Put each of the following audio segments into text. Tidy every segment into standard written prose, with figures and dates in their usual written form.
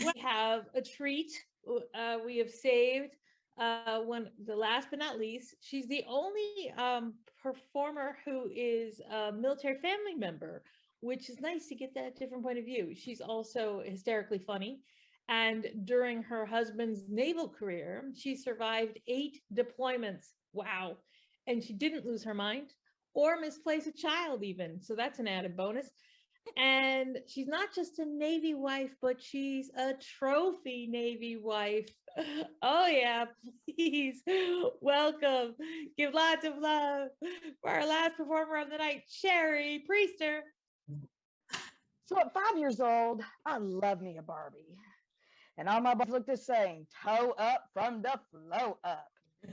We have a treat. We have saved the last but not least. She's the only performer who is a military family member, which is nice to get that different point of view. She's also hysterically funny. And during her husband's naval career, she survived 8 deployments. Wow. And she didn't lose her mind or misplace a child, even. So that's an added bonus. And she's not just a Navy wife, but she's a trophy Navy wife. Oh, yeah, please welcome. Give lots of love for our last performer of the night, Sherri Priester. So at 5 years old, I love me a Barbie. And all my Barbies looked the same, toe up from the flow up.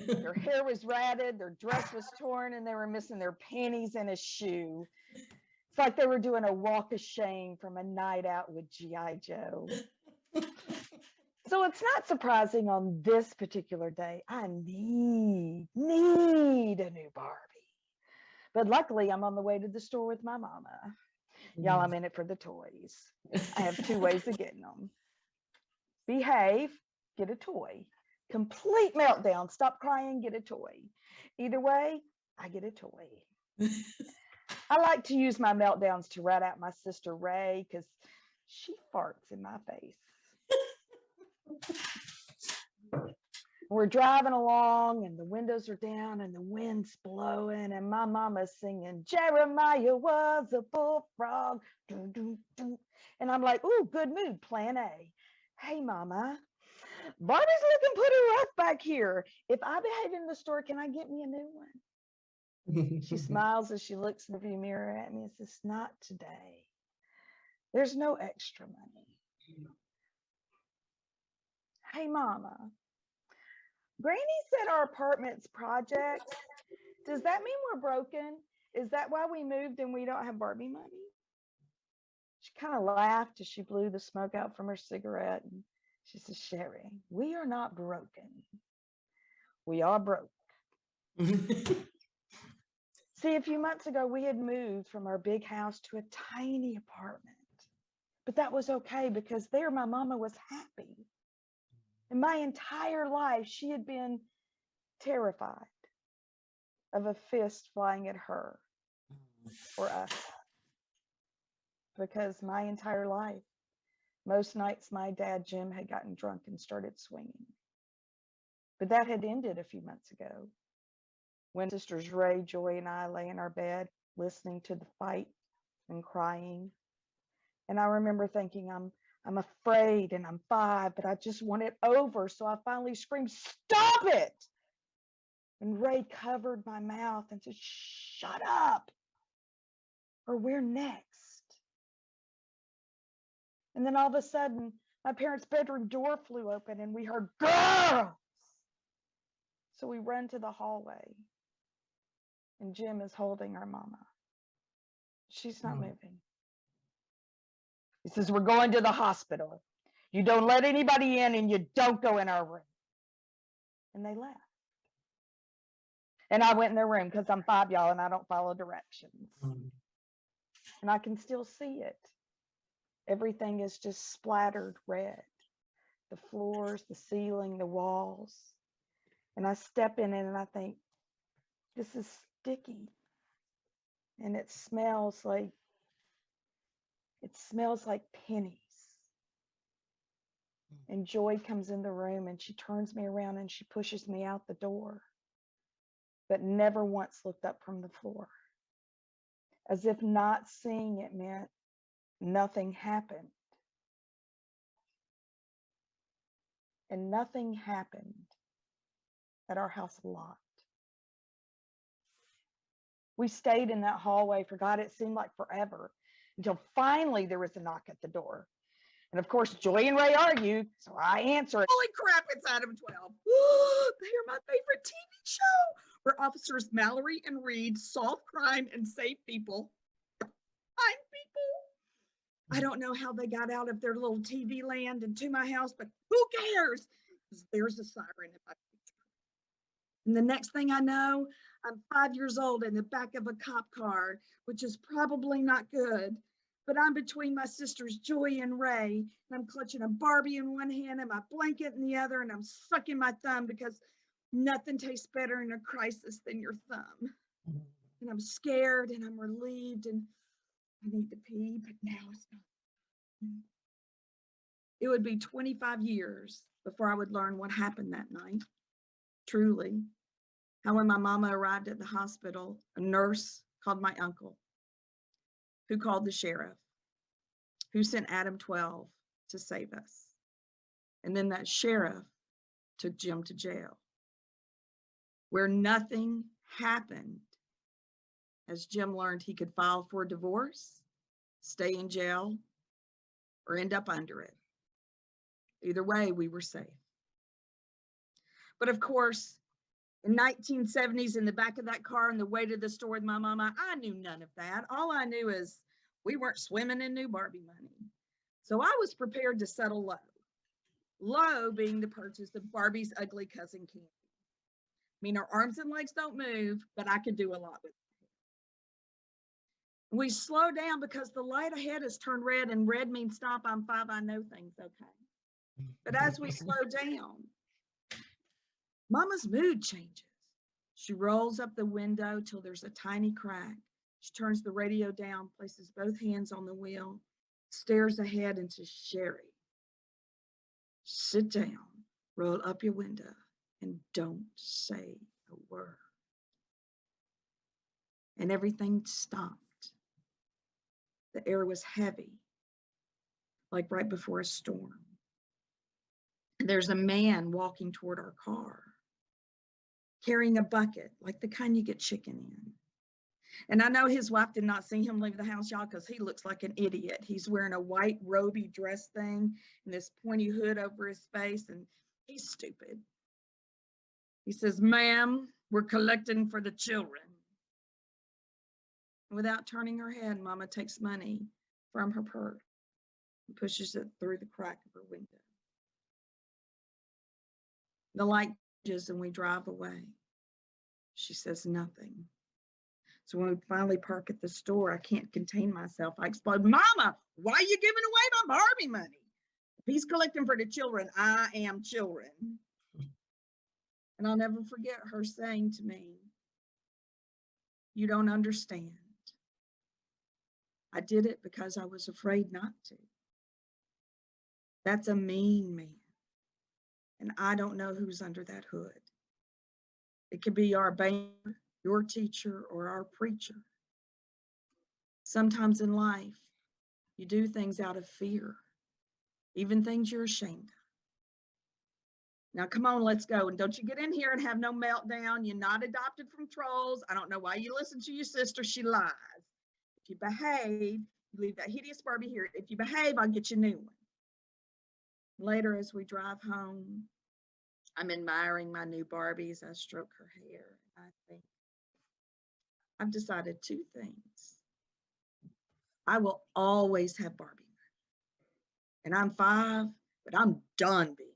Their hair was ratted, their dress was torn, and they were missing their panties and a shoe. It's like they were doing a walk of shame from a night out with G.I. Joe. So it's not surprising on this particular day, I need a new Barbie. But luckily, I'm on the way to the store with my mama. Y'all, I'm in it for the toys. I have 2 ways of getting them. Behave, get a toy. Complete meltdown, stop crying, get a toy. Either way, I get a toy. I like to use my meltdowns to rat out my sister Ray because she farts in my face. We're driving along and the windows are down and the wind's blowing and my mama's singing, Jeremiah was a bullfrog. Doo, doo, doo. And I'm like, ooh, good mood, plan A. Hey, mama, Barbie's looking pretty rough back here. If I behave in the store, can I get me a new one? She smiles as she looks in the view mirror at me and says, not today. There's no extra money. Hey, mama, Granny said our apartment's project. Does that mean we're broken? Is that why we moved and we don't have Barbie money? She kind of laughed as she blew the smoke out from her cigarette. And she said, Sherri, we are not broken. We are broke. See, a few months ago, we had moved from our big house to a tiny apartment. But that was okay because there my mama was happy. In my entire life, she had been terrified of a fist flying at her or us. Because my entire life, most nights my dad, Jim, had gotten drunk and started swinging. But that had ended a few months ago when sisters Ray, Joy, and I lay in our bed listening to the fight and crying. And I remember thinking, I'm afraid and I'm 5, but I just want it over. So I finally screamed, stop it! And Ray covered my mouth and said, shut up, or we're next. And then all of a sudden, my parents' bedroom door flew open and we heard, girls! So we run to the hallway and Jim is holding our mama. She's not moving. He says, we're going to the hospital. You don't let anybody in and you don't go in our room. And they left. And I went in their room because I'm 5, y'all, and I don't follow directions. And I can still see it. Everything is just splattered red. The floors, the ceiling, the walls. And I step in it and I think, this is sticky. And it smells like pennies. And Joy comes in the room and she turns me around and she pushes me out the door, but never once looked up from the floor, as if not seeing it meant nothing happened. And nothing happened at our house a lot. We stayed in that hallway for God, it seemed like forever, until finally there was a knock at the door. And of course, Joy and Ray argue, so I answer it. Holy crap, it's Adam 12. They are my favorite TV show, where officers Mallory and Reed solve crime and save people. Find people. I don't know how they got out of their little TV land and to my house, but who cares? There's a siren in my picture. And the next thing I know, I'm 5 years old in the back of a cop car, which is probably not good. but I'm between my sisters Joy and Ray, and I'm clutching a Barbie in one hand and my blanket in the other, and I'm sucking my thumb because nothing tastes better in a crisis than your thumb. And I'm scared and I'm relieved and I need to pee, but now it's not. It would be 25 years before I would learn what happened that night. Truly, how when my mama arrived at the hospital, a nurse called my uncle, who called the sheriff, who sent Adam 12 to save us. And then that sheriff took Jim to jail, where nothing happened, as Jim learned he could file for a divorce, stay in jail, or end up under it. Either way, we were safe. But of course, in 1970s, in the back of that car on the way to the store with my mama, I knew none of that. All I knew is we weren't swimming in new Barbie money. So I was prepared to settle low. Low being the purchase of Barbie's ugly cousin Candy. I mean, her arms and legs don't move, but I could do a lot with it. We slow down because the light ahead has turned red, and red means stop. I'm 5. I know things, okay. But as we slow down, Mama's mood changes. She rolls up the window till there's a tiny crack. She turns the radio down, places both hands on the wheel, stares ahead and says, Sherri, sit down, roll up your window, and don't say a word. And everything stopped. The air was heavy, like right before a storm. And there's a man walking toward our car, carrying a bucket, like the kind you get chicken in. And I know his wife did not see him leave the house, y'all, because he looks like an idiot. He's wearing a white roby dress thing and this pointy hood over his face, and he's stupid. He says, ma'am, we're collecting for the children. Without turning her head, Mama takes money from her purse and pushes it through the crack of her window. The light changes and we drive away. She says nothing. So when we finally park at the store, I can't contain myself. I explode, Mama, why are you giving away my Barbie money? If he's collecting for the children, I am children. And I'll never forget her saying to me, you don't understand. I did it because I was afraid not to. That's a mean man. And I don't know who's under that hood. It could be our banker, your teacher, or our preacher. Sometimes in life, you do things out of fear, even things you're ashamed of. Now, come on, let's go. And don't you get in here and have no meltdown. You're not adopted from trolls. I don't know why you listen to your sister. She lies. If you behave, you leave that hideous Barbie here. If you behave, I'll get you a new one. Later, as we drive home, I'm admiring my new Barbies. I stroke her hair. I think, I've decided 2 things. I will always have Barbie. And I'm 5, but I'm done being